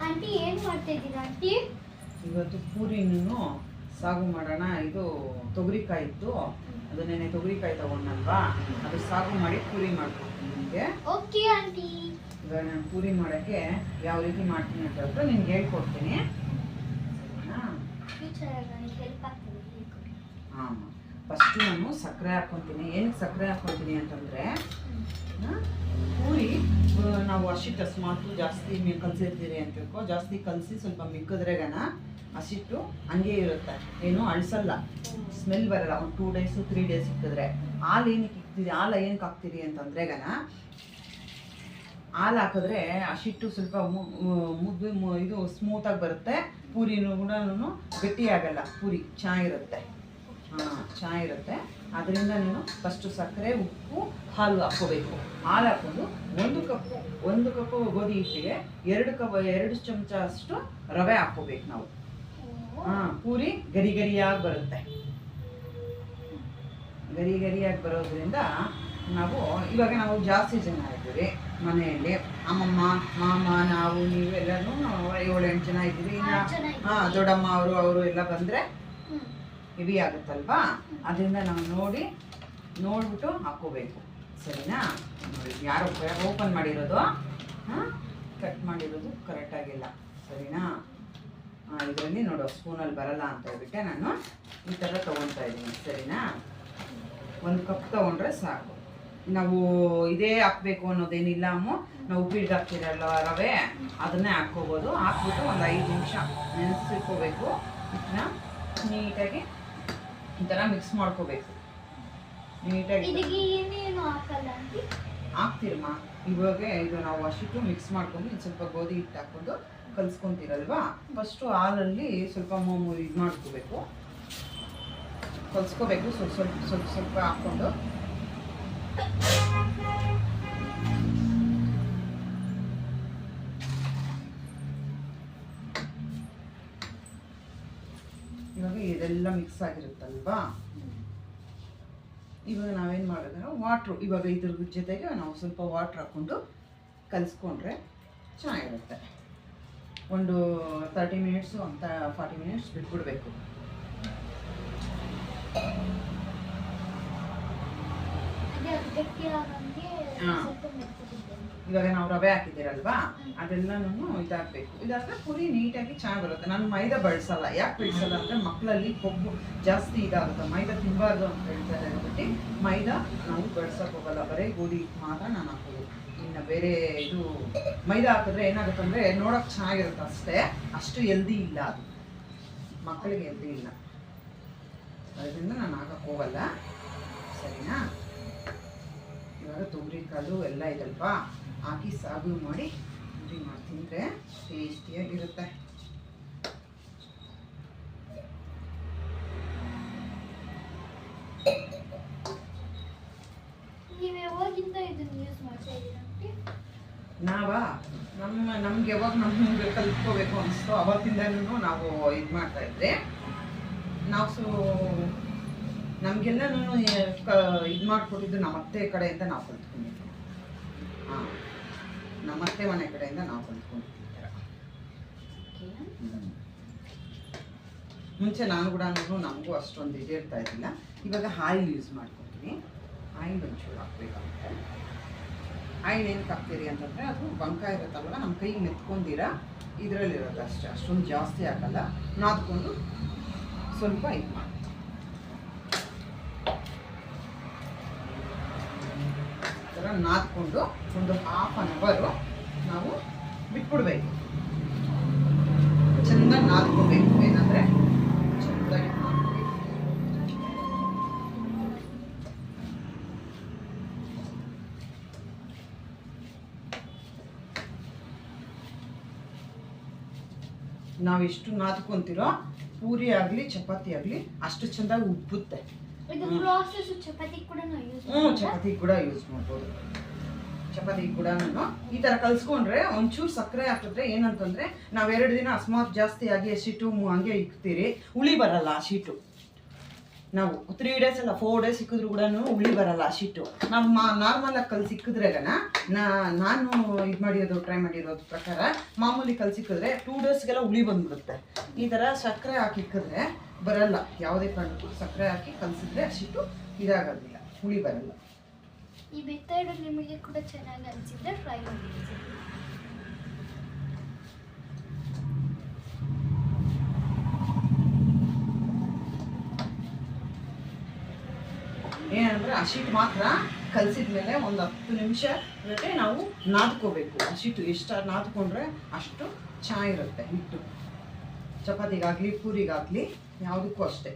Aunty ಏನು ಮಾಡ್ತಾ ಇದ್ದೀರಾ ಆಂಟಿ? ಇವತ್ತು ಪೂರಿನೂ ಸಾಗು ಮಾಡೋಣ. ಇದು ತೊಗರಿಕಾಯಿ ಇತ್ತು, ಅದು ನೆನೆ ತೊಗರಿಕಾಯಿ ತಗೊಂಡಲ್ವಾ, ಅದು ಸಾಗು ಮಾಡಿ ಪೂರಿ ಮಾಡ್ಕೊಡ್ತೀನಿ ನಿಮಗೆ. Okay aunty. ಇವಾಗ ನಾನು ಪೂರಿ ಮಾಡೋಕ್ಕೆ ಯಾವ ರೀತಿ ಮಾಡ್ತೀನಿ ಅಂತ ಹೇಳ್ಬಿಟ್ಟು ನಿನ್ಗೆ ಹೇಳ್ಕೊಡ್ತೀನಿ. ಹಾಂ, ಫಸ್ಟು ನಾನು ಸಕ್ಕರೆ ಹಾಕ್ಕೊತೀನಿ. ಏನಕ್ಕೆ ಸಕ್ಕರೆ ಹಾಕ್ಕೊತೀನಿ ಅಂತಂದರೆ, ಪೂರಿ ನಾವು ಹಸಿಟ್ಟು ಅಸ್ಮಾತು ಜಾಸ್ತಿ ಕಲಸಿರ್ತೀರಿ ಅಂತ ತಿಳ್ಕೊ, ಜಾಸ್ತಿ ಕಲಸಿ ಸ್ವಲ್ಪ ಮಿಕ್ಕಿದ್ರೆಗನ ಹಸಿಟ್ಟು ಹಂಗೆ ಇರುತ್ತೆ, ಏನು ಅಳಿಸಲ್ಲ, ಸ್ಮೆಲ್ ಬರಲ್ಲ. ಒಂದು 2 days 3 days ಇಕ್ಕಿದ್ರೆ. ಹಾಲು ಏನಕ್ಕೆ ಇಕ್ತೀರಿ, ಹಾಲು ಏನಕ್ಕೆ ಹಾಕ್ತೀರಿ ಅಂತಂದ್ರೆಗನ, ಹಾಲು ಹಾಕಿದ್ರೆ ಹಸಿಟ್ಟು ಸ್ವಲ್ಪ ಮುದ್ದು ಇದು ಸ್ಮೂತಾಗಿ ಬರುತ್ತೆ, ಪೂರಿನೂ ಕೂಡ ಗಟ್ಟಿಯಾಗಲ್ಲ, ಪೂರಿ ಚೆನ್ನಾಗಿರುತ್ತೆ. ಚೆನ್ನಾಗಿರುತ್ತೆ. ಅದರಿಂದ ನೀನು ಫಸ್ಟು ಸಕ್ಕರೆ, ಉಪ್ಪು, ಹಾಲು ಹಾಕ್ಕೋಬೇಕು. ಹಾಲು ಹಾಕ್ಕೊಂಡು 1 ಕಪ್ಪು ಗೋಧಿ ಹಿಟ್ಟಿಗೆ 2 ಚಮಚ ಅಷ್ಟು ರವೆ ಹಾಕ್ಕೋಬೇಕು ನಾವು. ಪೂರಿ ಗರಿ ಗರಿಯಾಗಿ ಬರುತ್ತೆ. ಗರಿ ಗರಿಯಾಗಿ ಬರೋದ್ರಿಂದ ಇವಾಗ ನಾವು ಜಾಸ್ತಿ ಜನ ಇದ್ದೀವಿ ಮನೆಯಲ್ಲಿ, ಅಮ್ಮಮ್ಮ, ಮಾಮ, ನಾವು, ನೀವು ಎಲ್ಲರೂ 7-8 ಜನ ಇದ್ದೀವಿ. ಇನ್ನು ದೊಡ್ಡಮ್ಮ ಅವರು ಎಲ್ಲ ಬಂದರೆ ಹೆವಿ ಆಗುತ್ತಲ್ವಾ, ಅದರಿಂದ ನಾವು ನೋಡ್ಬಿಟ್ಟು ಹಾಕ್ಕೋಬೇಕು. ಸರಿನಾ? ನೋಡಿ, ಯಾರು ಓಪನ್ ಮಾಡಿರೋದು, ಕಟ್ ಮಾಡಿರೋದು ಕರೆಕ್ಟಾಗಿಲ್ಲ. ಸರಿನಾ? ಇದರಲ್ಲಿ ನೋಡೋ ಸ್ಪೂನಲ್ಲಿ ಬರಲ್ಲ ಅಂತ ಹೇಳ್ಬಿಟ್ಟೆ ನಾನು ಈ ಥರ ತೊಗೊಳ್ತಾ ಇದ್ದೀನಿ. ಸರಿನಾ? 1 ಕಪ್ ತೊಗೊಂಡ್ರೆ ಸಾಕು. ನಾವು ಇದೇ ಹಾಕ್ಬೇಕು ಅನ್ನೋದೇನಿಲ್ಲ ಅಮ್ಮ. ನಾವು ಉಪ್ಪಿಟ್ಟು ಹಾಕ್ತಿರಲ್ಲ ರವೆ, ಅದನ್ನೇ ಹಾಕ್ಕೋಬೋದು. ಹಾಕ್ಬಿಟ್ಟು ಒಂದು 5 ನಿಮಿಷ ನೆನೆಸಿಟ್ಕೋಬೇಕು. ಇದನ್ನ ನೀಟಾಗಿ ಈ ಥರ ಮಿಕ್ಸ್ ಮಾಡ್ಕೋಬೇಕು. ನೀಟಾಗಿ ಹಾಕ್ತಿರಮ್ಮ. ಇವಾಗ ಇದು ನಾವು ಅಷ್ಟಿಟ್ಟು ಮಿಕ್ಸ್ ಮಾಡ್ಕೊಂಡು ಸ್ವಲ್ಪ ಗೋಧಿ ಹಿಟ್ಟು ಹಾಕ್ಕೊಂಡು ಕಲಿಸ್ಕೊತೀರಲ್ವಾ, ಫಸ್ಟು ಹಾಲಲ್ಲಿ ಸ್ವಲ್ಪ ಇದು ಮಾಡ್ಕೋಬೇಕು, ಕಲಿಸ್ಕೋಬೇಕು. ಸ್ವಲ್ಪ ಹಾಕ್ಕೊಂಡು ಇವಾಗ ಇದೆಲ್ಲ ಮಿಕ್ಸ್ ಆಗಿರುತ್ತಲ್ವಾ, ಇವಾಗ ನಾವೇನು ಮಾಡೋದಂದ್ರೆ ವಾಟ್ರು, ಇವಾಗ ಇದ್ರ ಜೊತೆಗೆ ನಾವು ಸ್ವಲ್ಪ ವಾಟ್ರ್ ಹಾಕ್ಕೊಂಡು ಕಲಿಸ್ಕೊಂಡ್ರೆ ಚೆನ್ನಾಗಿರುತ್ತೆ. ಒಂದು 30 ಮಿನಿಟ್ಸು ಅಂತ 40 ಮಿನಿಟ್ಸ್ ಬಿಟ್ಬಿಡ್ಬೇಕು. ಇವಾಗ ನಾವು ರವೆ ಹಾಕಿದ್ದೀರಲ್ವಾ, ಅದೆಲ್ಲನೂ ಇದಾಗಬೇಕು. ಇದಾದರೆ ಪೂರಿ ನೀಟಾಗಿ ಚೆನ್ನಾಗಿ ಬರುತ್ತೆ. ನಾನು ಮೈದಾ ಬಳಸಲ್ಲ. ಯಾಕೆ ಬಳಸಲ್ಲ ಅಂದರೆ ಮಕ್ಕಳಲ್ಲಿ ಕೊಬ್ಬು ಜಾಸ್ತಿ ಇದಾಗುತ್ತೆ, ಮೈದಾ ತಿನ್ನಬಾರ್ದು ಅಂತ ಹೇಳ್ತಾರೆ ಅಂದ್ಬಿಟ್ಟು ಮೈದಾ ನಾವು ಬಳಸೋಕೆ ಹೋಗಲ್ಲ. ಬರೀ ಗೋಧಿ ಹಿಟ್ಟು ಮಾತ್ರ ನಾನು ಹಾಕೋದು. ಇನ್ನು ಬೇರೆ ಇದು ಮೈದಾ ಹಾಕಿದ್ರೆ ಏನಾಗುತ್ತೆ ಅಂದರೆ ನೋಡೋಕೆ ಚೆನ್ನಾಗಿರುತ್ತೆ ಅಷ್ಟೇ, ಅಷ್ಟು ಹೆಲ್ದಿ ಇಲ್ಲ, ಅದು ಮಕ್ಕಳಿಗೆ ಹೆಲ್ದಿ ಇಲ್ಲ. ಅದರಿಂದ ನಾನು ಹಾಕಕ್ಕೆ ಹೋಗಲ್ಲ. ಸರಿನಾ? ಇವಾಗ ತೊಗರಿಕಾಳು ಎಲ್ಲ ಇದಲ್ವಾ, ಹಾಕಿ ಸಾಗು ಮಾಡಿ ಪೂರಿ ಮಾಡಿ ತಿಂದರೆ ಟೇಸ್ಟಿಯಾಗಿರುತ್ತೆ. ನಮ್ಗೆ ಯಾವಾಗ ನಮ್ಗೆ ಕಲ್ತ್ಕೋಬೇಕು ಅನಿಸ್ತು ಅವತ್ತಿಂದನೂ ನಾವು ಇದು ಮಾಡ್ತಾ ಇದ್ದೆ. ನಮಗೆಲ್ಲನೂ ಇದು ಮಾಡಿಕೊಟ್ಟಿದ್ದು ನಮ್ಮತ್ತೆ ಕಡೆಯಿಂದ ನಾವು ಕಲ್ತ್ಕೊಂಡಿದ್ವಿ. ನಮ್ಮತ್ತೆ ಮನೆ ಕಡೆಯಿಂದ ನಾವು ಕಲ್ತ್ಕೊಂಡಿದ್ವಿ. ಮುಂಚೆ ನಾನು ಕೂಡ ನಮಗೂ ಅಷ್ಟೊಂದು ಇದಿರ್ತಾ ಇದ್ದಿಲ್ಲ. ಇವಾಗ ಆಯಿಲ್ ಯೂಸ್ ಮಾಡ್ಕೊತೀನಿ. ಆಯಿಲ್ ಒಂಚೂರು ಹಾಕ್ಬೇಕಾಗುತ್ತೆ. ಆಯಿಲ್ ಏನಕ್ಕೆ ಹಾಕ್ತೀರಿ ಅಂತಂದರೆ ಅದು ಬಂಕ ಇರುತ್ತಲ್ವ, ನಮ್ಮ ಕೈಗೆ ಮೆತ್ಕೊಂಡಿರ ಇದರಲ್ಲಿರೋದು ಅಷ್ಟೇ, ಅಷ್ಟೊಂದು ಜಾಸ್ತಿ ಹಾಕಲ್ಲ. ನಾದ್ಕೊಂಡು ಸ್ವಲ್ಪ ಇದು ಮಾಡಿ ನಾದ್ಕೊಂಡು ಒಂದು 1/2 hour ನಾವು ಬಿಟ್ಬಿಡ್ಬೇಕು. ಚೆನ್ನಾಗಿ ನಾದ್ಕೋಬೇಕು. ಏನಂದರೆ ಚೆನ್ನಾಗಿ ನಾವು ಎಷ್ಟು ನಾದ್ಕೊಂತೀರೋ ಪೂರಿ ಆಗಲಿ ಚಪಾತಿ ಆಗಲಿ ಅಷ್ಟು ಚೆಂದಾಗಿ ಉಬ್ಬುತ್ತೆ. ಚಪಾತಿ ಕೂಡ ಯೂಸ್ ಮಾಡ್ಬೋದು. ಚಪಾತಿ ಕೂಡ ಈ ಥರ ಕಲಿಸ್ಕೊಂಡ್ರೆ ಒಂಚೂರು ಸಕ್ಕರೆ ಹಾಕಿದ್ರೆ ಏನಂತಂದರೆ ನಾವು 2 ದಿನ ಅಸ್ಮಾತ್ ಜಾಸ್ತಿ ಆಗಿ ಹಸಿಟ್ಟು ಹಂಗೆ ಇಕ್ತೀರಿ, ಹುಳಿ ಬರಲ್ಲ ಹಸಿಟ್ಟು. ನಾವು 3 ಡೇಸ್ ಅಲ್ಲ 4 ಡೇಸ್ ಸಿಕ್ಕಿದ್ರು ಕೂಡ ಹುಳಿ ಬರಲ್ಲ ಹಸಿಟ್ಟು. ನಾವು ನಾರ್ಮಲಾಗಿ ಕಲ್ ಸಿಕ್ಕಿದ್ರೆಗನ ನಾನು ಇದು ಮಾಡಿರೋದು ಟ್ರೈ ಮಾಡಿರೋದು ಪ್ರಕಾರ ಮಾಮೂಲಿ ಕಲ್ ಸಿಕ್ಕಿದ್ರೆ 2 ಡೇಸ್ಗೆಲ್ಲ ಹುಳಿ ಬಂದ್ಬಿಡುತ್ತೆ. ಈ ಥರ ಸಕ್ಕರೆ ಹಾಕಿ ಇಕ್ಕಿದ್ರೆ ಬರಲ್ಲ. ಯಾವುದೇ ಕಾರಣಕ್ಕೂ ಸಕ್ಕರೆ ಹಾಕಿ ಕಲಸಿದ್ರೆ ಹಸಿಟ್ಟು ಇದಾಗೋದಿಲ್ಲ, ಹುಳಿ ಬರಲ್ಲ. ಈ ಮೆಥಡ್ ನಿಮಗೆ ಕೂಡ ಚೆನ್ನಾಗಿ ಅನಿಸಿದ್ರೆ ಟ್ರೈ ಮಾಡಿ. ಏನಂದ್ರೆ ಹಸಿಟ್ಟು ಮಾತ್ರ ಕಲಸಿದ ಮೇಲೆ ಒಂದು 10 ನಿಮಿಷ ನಾವು ನಾದ್ಕೋಬೇಕು. ಹಸಿಟ್ಟು ಎಷ್ಟು ನಾದ್ಕೊಂಡ್ರೆ ಅಷ್ಟು ಚೆನ್ನಾಗಿರುತ್ತೆ ಹಿಟ್ಟು. ಚಪಾತಿಗಾಗಲಿ ಪೂರಿಗಾಗಲಿ ಯಾವುದಕ್ಕೂ ಅಷ್ಟೇ.